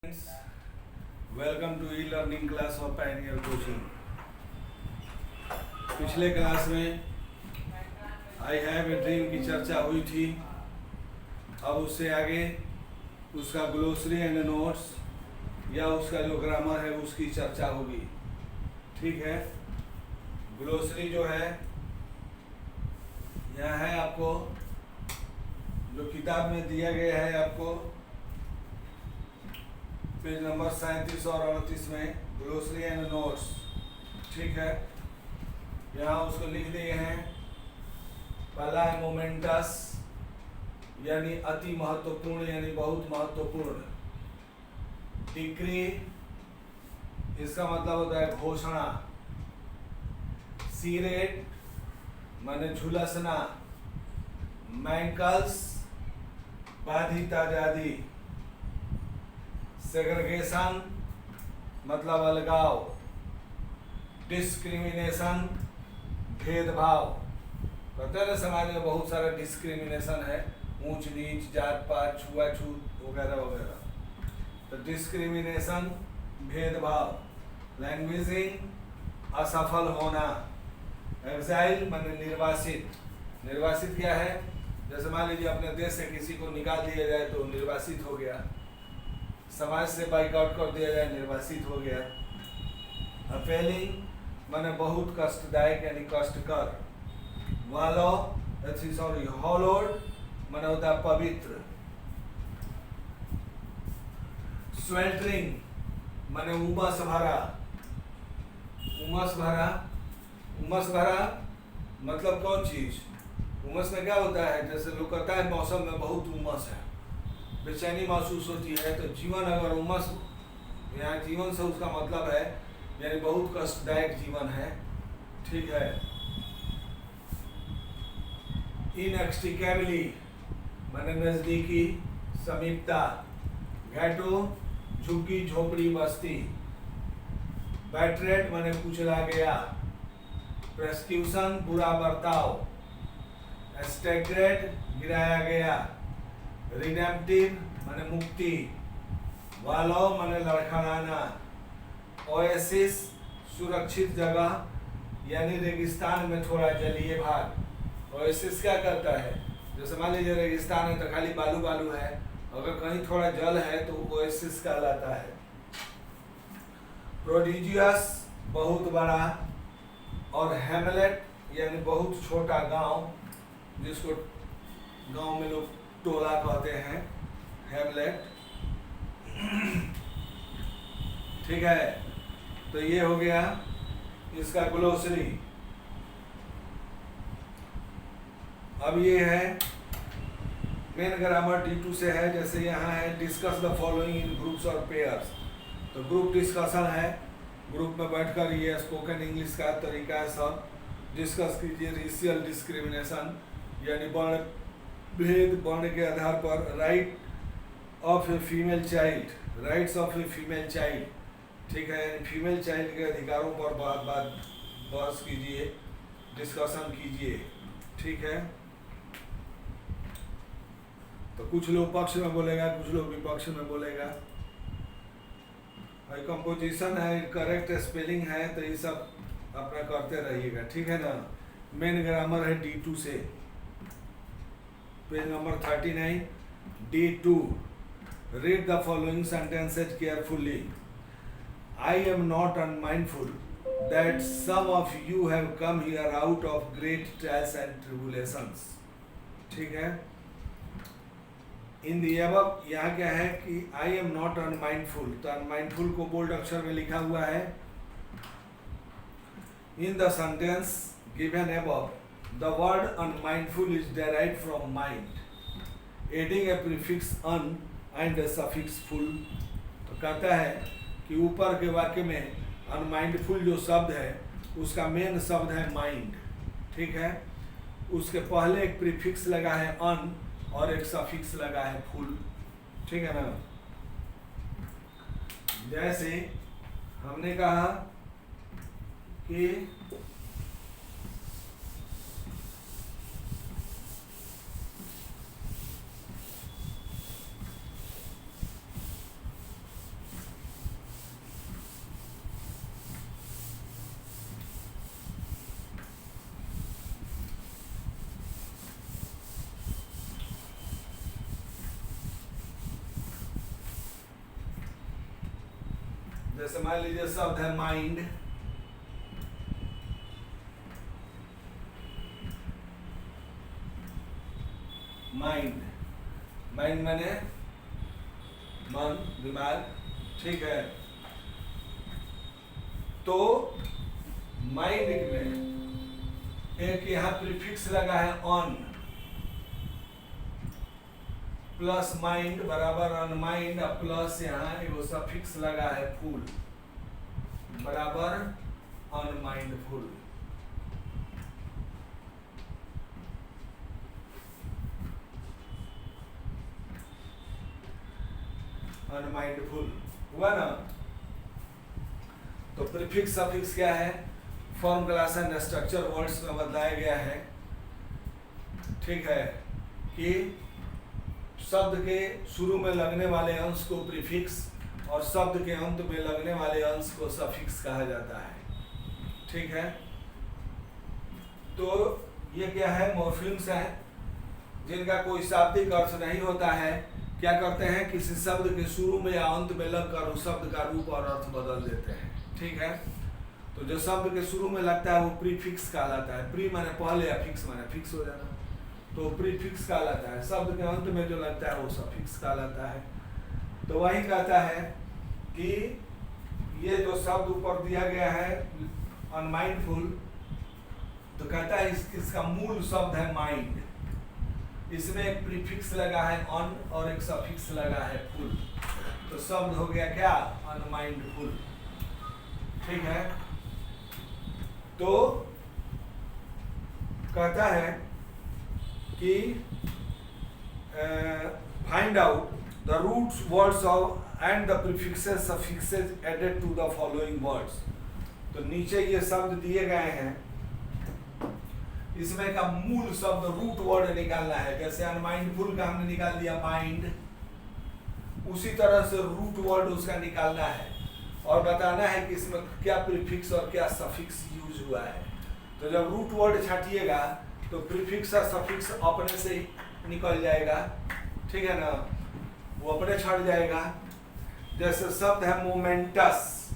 Friends, welcome to e-learning class of Pioneer Coaching। पिछले class में I have a dream की चर्चा हुई थी। अब उससे आगे उसका ग्लोसरी एंड नोट्स या उसका जो ग्रामर है उसकी चर्चा होगी। ठीक है, ग्लोसरी जो है यह है आपको जो किताब में दिया गया है, आपको पेज नंबर 37 और 38 में ग्लोसरी एंड नोट्स। ठीक है, यहाँ उसको लिख दिए हैं। पहला है मोमेंटस यानी अति महत्वपूर्ण यानी बहुत महत्वपूर्ण। डिक्री इसका मतलब होता है घोषणा। सीरेट माने झुलसना। मैंकल्स बाधित आजादी। सेग्रीगेशन मतलब अलगाव। डिस्क्रिमिनेशन भेदभाव। कहते हैं ना समाज में बहुत सारा डिस्क्रिमिनेशन है, ऊंच नीच, जात पात, छुआछूत वगैरह वगैरह। तो डिस्क्रिमिनेशन भेदभाव। लैंग्वेजिंग असफल होना। एग्जाइल माने निर्वासित। निर्वासित क्या है? जैसे मान लीजिए अपने देश से किसी को निकाल दिया जाए तो निर्वासित हो गया। समाज से बाइकआउट कर दिया जाए, निर्वासित हो गया। अपेलिंग माने बहुत कष्टदायक यानी कष्टकर। हॉलोड माने होता है पवित्र। स्वेल्टरिंग माने उमस भरा। उमस भरा, उमस भरा मतलब कौन चीज? उमस में क्या होता है? जैसे लोग कहता है मौसम में बहुत उमस है, बेचैनी महसूस होती है। तो जीवन अगर उमस, यहाँ जीवन से उसका मतलब है यानी बहुत कष्टदायक जीवन है। ठीक है। इनएक्सट्रिकेबली माने नजदीकी, समीपता। घैटो झुग्गी झोपड़ी बस्ती। बैटरेट माने कुचला गया। प्रेस्क्यूशन बुरा बर्ताव। स्टैग्रेड गिराया गया। रिडेम्पटिव माने मुक्ति। वालो माने लड़खड़ाना। ओएसिस सुरक्षित जगह यानी रेगिस्तान में थोड़ा जलीय भाग। ओएसिस क्या करता है? जैसे मान लीजिए रेगिस्तान है तो खाली बालू बालू है, अगर कहीं थोड़ा जल है तो ओएसिस कहलाता है। प्रोडिजियस बहुत बड़ा। और हेमलेट यानी बहुत छोटा गांव, जिसको गांव में लोग टोला कहते हैं, हेमलेट। ठीक है, तो ये हो गया इसका ग्लोसरी। अब ये है मेन ग्रामर D2 से है। जैसे यहाँ है discuss the following in groups और पेयर्स। तो ग्रुप डिस्कशन है, ग्रुप में बैठकर ये स्पोकन इंग्लिश का तरीका है। सब डिस्कस कीजिए। रेशियल डिस्क्रिमिनेशन यानी वर्ण भेद, वर्ण के आधार पर। Right of a female child, rights of a female child. ठीक है, यानी फीमेल चाइल्ड के अधिकारों पर बहस कीजिए, डिस्कशन कीजिए। ठीक है, तो कुछ लोग पक्ष में बोलेगा, कुछ लोग विपक्ष में बोलेगा। भाई कंपोजिशन है, करेक्ट स्पेलिंग है, तो ये सब अपना करते रहिएगा। ठीक है ना। मेन ग्रामर है D2 से, page number 39 D2। Read the following sentences carefully. I am not unmindful that some of you have come here out of great trials and tribulations. ठीक है। In the above यहाँ क्या है कि I am not unmindful, तो unmindful को bold अक्षर में लिखा हुआ है। In the sentence given above, the word unmindful is derived from mind, adding a prefix un and a suffix full। तो कहता है कि ऊपर के वाक्य में अनमाइंडफुल जो शब्द है उसका मेन शब्द है माइंड। ठीक है, उसके पहले एक प्रीफिक्स लगा है अन और एक सफिक्स लगा है फुल। ठीक है ना। जैसे हमने कहा कि जैसे मान लीजिए शब्द है माइंड, माइंड, माइंड माने मन, दिमाग, ठीक है। तो माइंड में एक यहाँ प्रीफिक्स लगा है ऑन, प्लस माइंड बराबर अनमाइंड, प्लस यहाँ एगो सफिक्स लगा है फुल बराबर अनमाइंडफुल। अनमाइंडफुल हुआ ना। तो प्रीफिक्स सफिक्स क्या है, form class and structure words में बताया गया है, ठीक है, कि शब्द के शुरू में लगने वाले अंश को प्रीफिक्स और शब्द के अंत में लगने वाले अंश को सफिक्स कहा जाता है, ठीक है। तो ये क्या है, मॉर्फिम्स है जिनका कोई शाब्दिक अर्थ नहीं होता है, क्या करते हैं, किसी शब्द के शुरू में या अंत में लगकर उस शब्द का रूप और अर्थ बदल देते हैं, ठीक है। तो जो शब्द के शुरू में लगता है वो प्रीफिक्स कहलाता है, प्री माने पहले या फिक्स माने फिक्स हो जाना, तो प्रीफिक्स कहलाता है। शब्द के अंत में जो लगता है वो सफिक्स कहलाता है। तो वही कहता है कि ये जो शब्द ऊपर दिया गया है अनमाइंडफुल, तो कहता है इसका मूल शब्द है माइंड, इसमें एक प्रीफिक्स लगा है ऑन और एक सफिक्स लगा है फुल, तो शब्द हो गया क्या, अनमाइंडफुल, ठीक है। तो कहता है कि find out the roots words of and the prefixes suffixes added to the following words. तो नीचे ये शब्द दिए गए हैं, इसमें का मूल शब्द रूट वर्ड निकालना है। जैसे अनमाइंडफुल का हमने निकाल दिया माइंड, उसी तरह से रूट वर्ड उसका निकालना है और बताना है कि इसमें क्या प्रीफिक्स और क्या सफिक्स यूज हुआ है। तो जब रूट वर्ड छाटिएगा तो प्रीफिक्स और सफिक्स अपने से निकल जाएगा, ठीक है ना, वो अपने छट जाएगा। जैसे शब्द है मोमेंटस,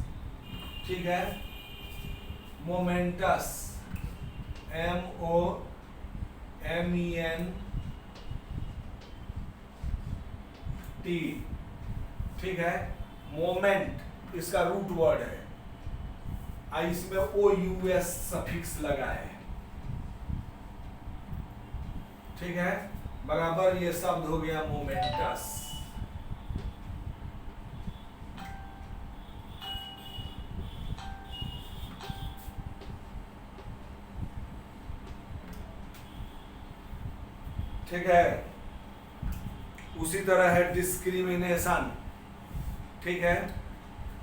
ठीक है, मोमेंटस, MOMENT, ठीक है। मोमेंट इसका रूट वर्ड है, इसमें OUS सफिक्स लगा है, ठीक है, बराबर ये शब्द हो गया मोमेंटस। ठीक है। उसी तरह है डिस्क्रिमिनेशन, ठीक है।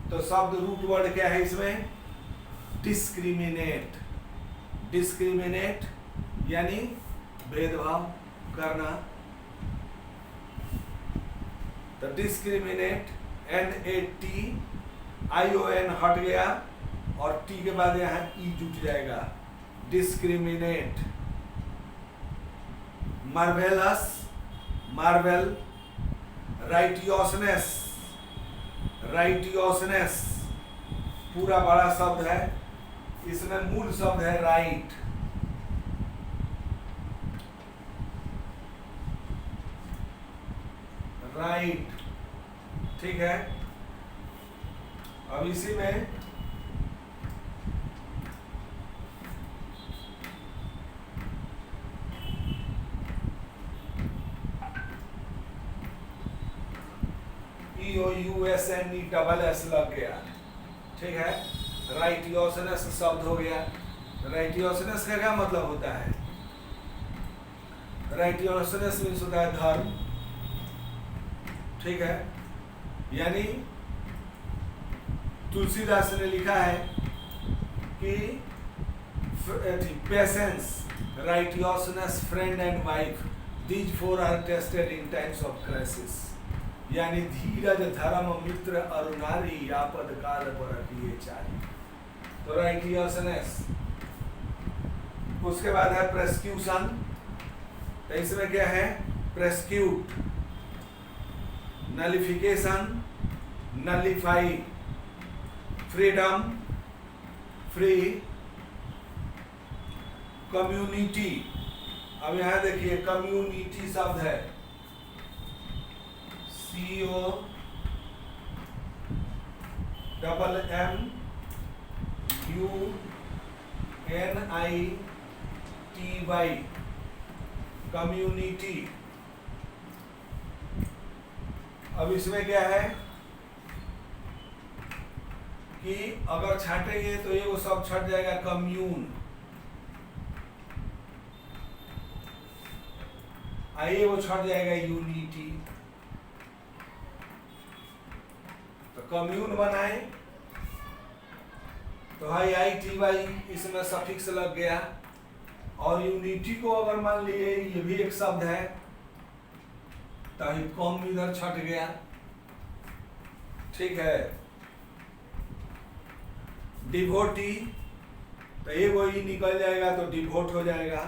तो शब्द रूट वर्ड क्या है इसमें, डिस्क्रिमिनेट, डिस्क्रिमिनेट यानी भेदभाव करना। तो डिस्क्रिमिनेट, NATION हट गया और T के बाद यहाँ E जुट जाएगा, discriminate. Marvellous, marvel. Righteousness, righteousness पूरा बड़ा शब्द है, इसमें मूल शब्द है राइट, राइट, ठीक है। अब इसी में EOUSNE लग गया, ठीक है। राइटियोसनेस शब्द हो गया। राइटियोसनेस का क्या मतलब होता है, राइटियोसनेस मीन्स होता है धर्म, ठीक है। यानी तुलसीदास ने लिखा है कि patience, righteousness, friend and wife, these four are tested in times of crisis. यानी धीरज, धर्म, मित्र और नारी, आपद काल पर किए चारी। तो राइटियोसनेस। उसके बाद है प्रेस्क्यूशन, तो इसमें क्या है, प्रेस्क्यूट, nullification, nullify, freedom, free, community. अब यहां देखिए कम्युनिटी शब्द है, COMMUNITY, कम्युनिटी। अब इसमें क्या है कि अगर छाटेंगे तो ये वो सब छट जाएगा कम्यून, आइए वो छट जाएगा यूनिटी। तो कम्यून बनाए तो IITY इसमें सफिक्स लग गया, और यूनिटी को अगर मान लिए ये भी एक शब्द है तो कॉम इधर छट गया। ठीक है। डिवोटी तो ये वही निकल जाएगा तो डिवोट हो जाएगा।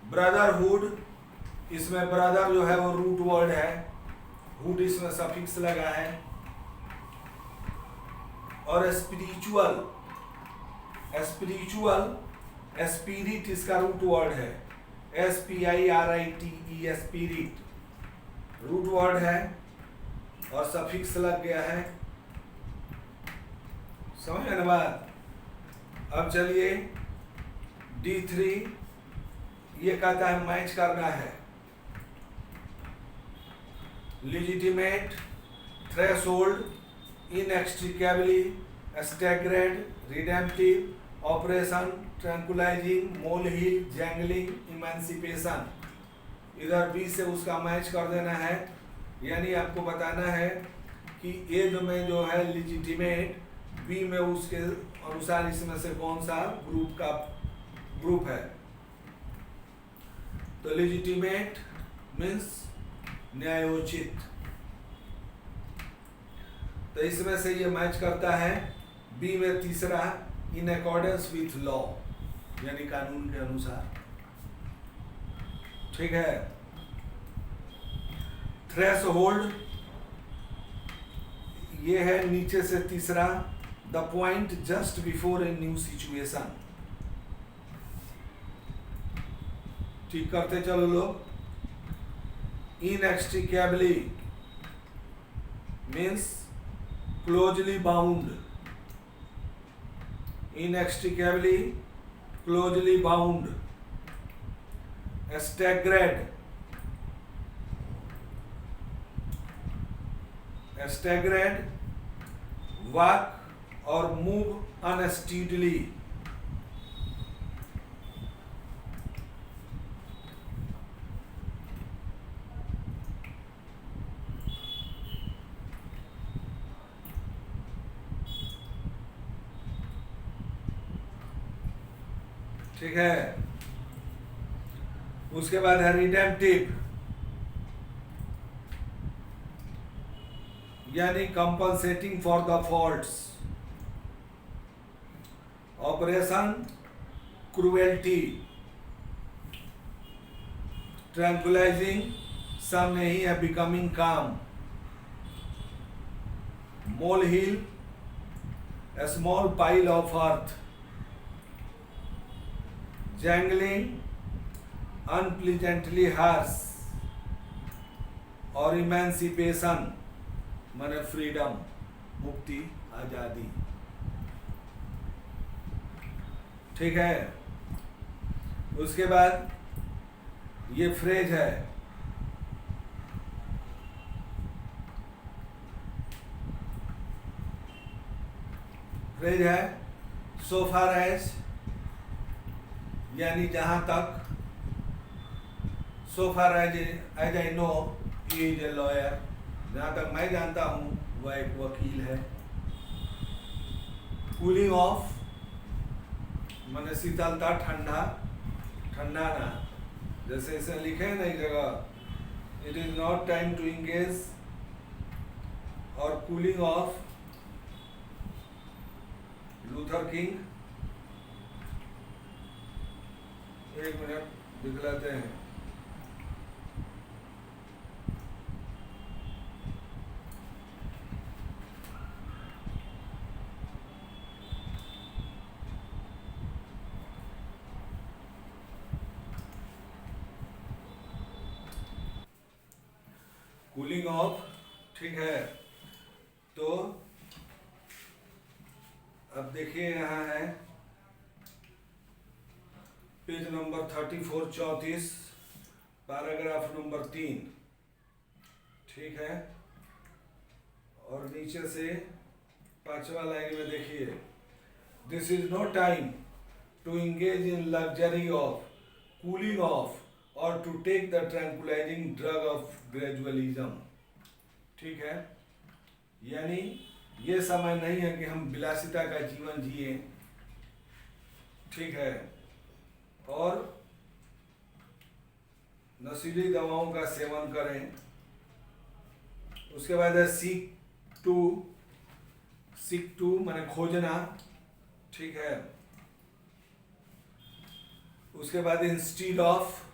ब्रदरहुड, इसमें ब्रदर जो है वो रूट वर्ड है, हुड इसमें सफिक्स लगा है। और स्पिरिचुअल, स्पिरिचुअल, स्पिरिट इसका रूट वर्ड है, SPIRITE, स्पिरिट रूट वर्ड है और सफिक्स लग गया है। समझ गए ना बात। अब चलिए D3, ये कहता है मैच करना है legitimate, threshold, inextricably, staggered, redemptive, operation, tranquilizing, molehill, jangling, emancipation. इधर बी से उसका मैच कर देना है, यानी आपको बताना है कि ए में जो है लेजिटिमेट, बी में उसके अनुसार इसमें से कौन सा ग्रुप है। तो लेजिटिमेट मीन्स न्यायोचित, तो इसमें से ये मैच करता है। बी में तीसरा इन अकॉर्डेंस विथ लॉ, यानी कानून के अनुसार। ठीक है। थ्रेशोल्ड, ये है नीचे से तीसरा, the point just before a new situation. ठीक करते चलो लोग। इनएक्सट्रिकेबली means closely bound, inextricably, closely bound. Staggered, staggered, walk or move unsteadily. ठीक है। उसके बाद है रिडेम्पटिव, यानी compensating for the faults. Operation cruelty, tranquilizing, some नहीं है, becoming calm. Molehill, a small pile of earth. Jangling, unpleasantly harsh. और emancipation माने फ्रीडम, मुक्ति, आजादी। ठीक है। उसके बाद ये फ्रेज है, फ्रेज है so far as, यानी जहां तक, so far as I know he is a lawyer, जहां तक मैं जानता हूं वह एक वकील है। कूलिंग ऑफ माने शीतलता, ठंडा, ठंडा ना, जैसे इसे लिखे हैं ना एक जगह, it is not time to engage, और कूलिंग ऑफ लूथर किंग। एक मिनट दिखलाते हैं। कूलिंग ऑफ, ठीक है। तो अब देखिए यहाँ है पेज नंबर 34 34 पैराग्राफ नंबर 3, ठीक है। और नीचे से 5वां लाइन में देखिए, this is no time to engage in luxury of cooling off और to take the tranquilizing drug of gradualism, ठीक है। यानी ये समय नहीं है कि हम विलासिता का जीवन जिए, ठीक है, और नशीली दवाओं का सेवन करें। उसके बाद है सीक टू माने खोजना, ठीक है। उसके बाद इंस्टीड ऑफ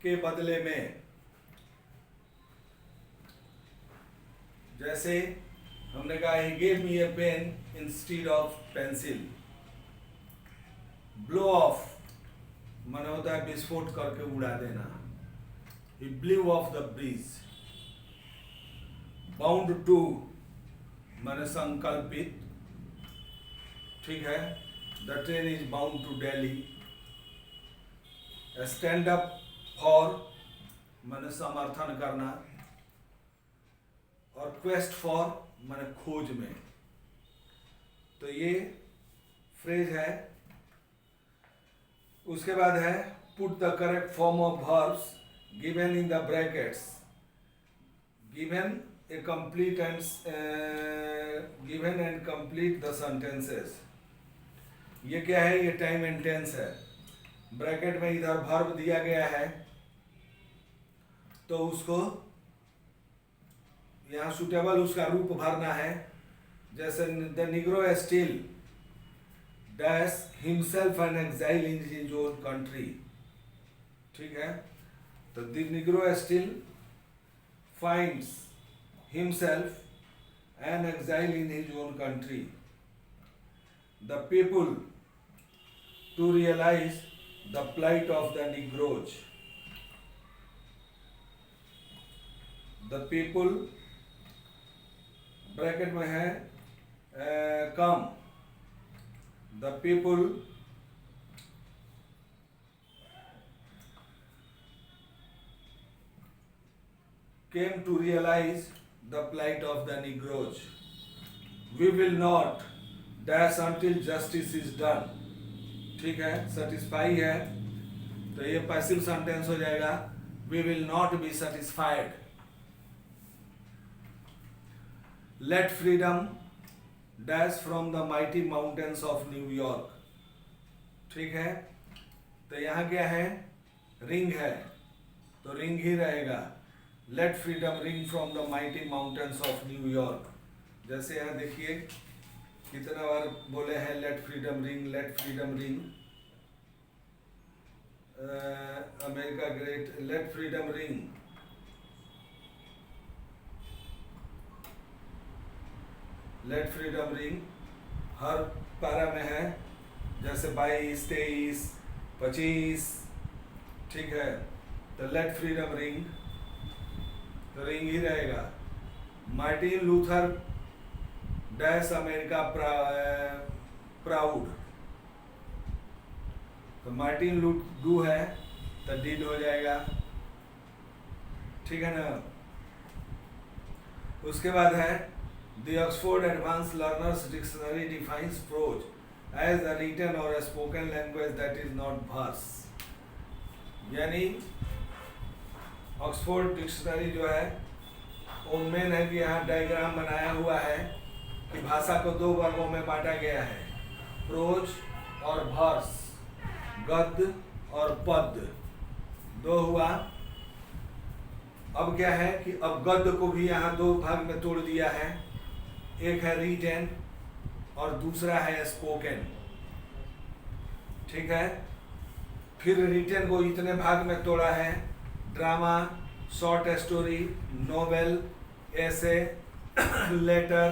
के बदले में, जैसे हमने कहा he gave me a pen instead of pencil. Blow off माने होता है विस्फोट करके उड़ा देना, he blew off the bridge. Bound to माने संकल्पित, ठीक है, the train is bound to Delhi. Stand up for माने समर्थन करना, और क्वेस्ट फॉर माने खोज में। तो ये फ्रेज है। उसके बाद है put the correct form of verbs given in the brackets, given A complete and given and complete the sentences. ये क्या है? ये टाइम एंड टेंस है। ब्रैकेट में इधर वर्ब दिया गया है तो उसको यहाँ सुटेबल उसका रूप भरना है। जैसे the negro still dash himself an exile in his own country, ठीक है। तो the negro still finds himself an exile in his own country. The people to realise the plight of the negroes. The people bracket में है come, the people came to realise the plight of the negroes. We will not dash until justice is done, ठीक है। Satisfy है तो ये passive sentence हो जाएगा, we will not be satisfied. Let freedom dash from the mighty mountains of New York, ठीक है। तो यहाँ क्या है? रिंग है तो रिंग ही रहेगा। Let freedom ring from the mighty mountains of New York. जैसे यहाँ देखिए कितना बार बोले हैं let freedom ring, let freedom ring. America great, let freedom ring. Let freedom ring हर पैरा में है, जैसे 22, 23, 25, ठीक है। तो लेट फ्रीडम रिंग तो रिंग ही रहेगा। Martin Luther dash America proud, तो मार्टिन डू है तो डिड हो जाएगा, ठीक है ना। उसके बाद है The Oxford Advanced Learners Dictionary defines prose as a written or a spoken language that is not verse। यानी ऑक्सफोर्ड डिक्शनरी जो है वो मेन है कि यहाँ डायग्राम बनाया हुआ है कि भाषा को दो वर्गों में बांटा गया है, प्रोज और वर्स, गद्य और पद्य, दो हुआ। अब क्या है कि अब गद्य को भी यहाँ दो भाग में तोड़ दिया है, एक है रिटन और दूसरा है स्पोकन, ठीक है। फिर रिटन को इतने भाग में तोड़ा है, ड्रामा, शॉर्ट स्टोरी, नोवेल, ऐसे, लेटर,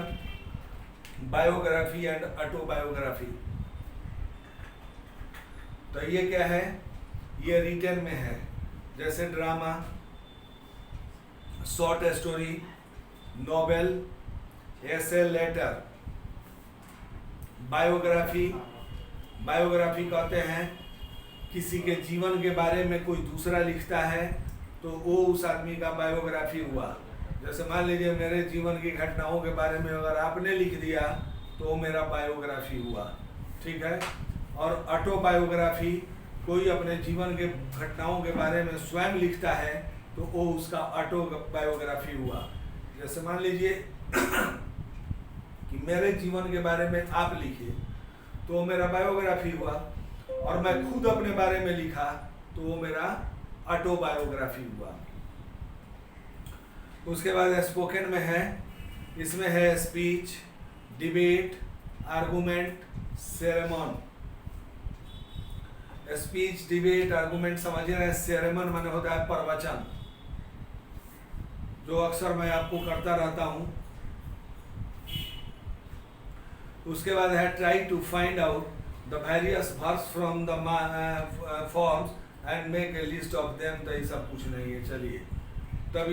बायोग्राफी एंड ऑटोबायोग्राफी। तो ये क्या है? ये रिटन में है। जैसे ड्रामा शॉर्ट स्टोरी, नॉवेल, एसे, लेटर। बायोग्राफी, बायोग्राफी कहते हैं किसी के जीवन के बारे में कोई दूसरा लिखता है तो वो उस आदमी का बायोग्राफी हुआ। जैसे मान लीजिए मेरे जीवन की घटनाओं के बारे में अगर आपने लिख दिया तो वो मेरा बायोग्राफी हुआ, ठीक है। और ऑटोबायोग्राफी, कोई अपने जीवन के घटनाओं के बारे में स्वयं लिखता है तो वो उसका ऑटोबायोग्राफी हुआ। जैसे मान लीजिए कि मेरे जीवन के बारे में आप लिखिए तो वो मेरा बायोग्राफी हुआ, और मैं खुद अपने बारे में लिखा तो वो मेरा ऑटोबायोग्राफी हुआ। उसके बाद स्पोकन में है, इसमें है speech, debate, argument, sermon. Speech, debate, argument समझ रहे हैं। सेरेमन माने होता है प्रवचन, जो अक्सर मैं आपको करता रहता हूं। उसके बाद है try to find out the various verbs from the forms and make a list of them. तो ये सब कुछ नहीं है। चलिए तब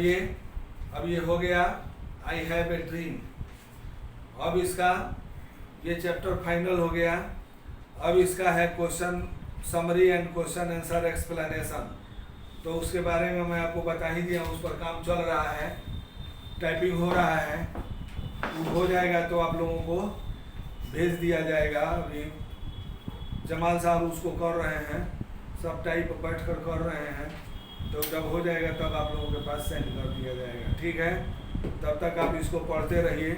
अब ये हो गया आई हैव ए ड्रीम। अब इसका ये चैप्टर फाइनल हो गया। अब इसका है question summary and question answer explanation. तो उसके बारे में मैं आपको बता ही दिया, उस पर काम चल रहा है, टाइपिंग हो रहा है। वो हो जाएगा तो आप लोगों को भेज दिया जाएगा। अभी जमाल साहब उसको कर रहे हैं, सब टाइप बैठ कर रहे हैं। तो जब हो जाएगा तब आप लोगों के पास सेंड कर दिया जाएगा, ठीक है। तब तक आप इसको पढ़ते रहिए।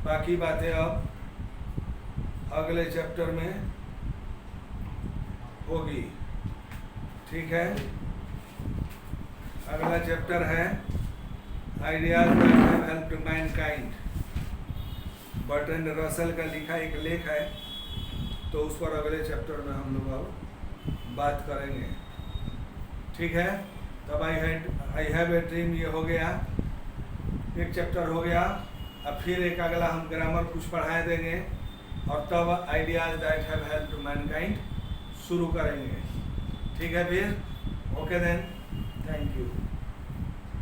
बाकी बातें अब अगले चैप्टर में होगी, ठीक है। अगला चैप्टर है ideas that have helped Mankind. Bertrand Russell का लिखा एक लेख है, तो उस पर अगले चैप्टर में हम लोग अब बात करेंगे, ठीक है। तब आई हैव ए ड्रीम ये हो गया, एक चैप्टर हो गया। अब फिर एक अगला हम ग्रामर कुछ पढ़ाए देंगे, और तब ideas that have helped Mankind शुरू करेंगे, ठीक है। फिर ओके देन, थैंक यू।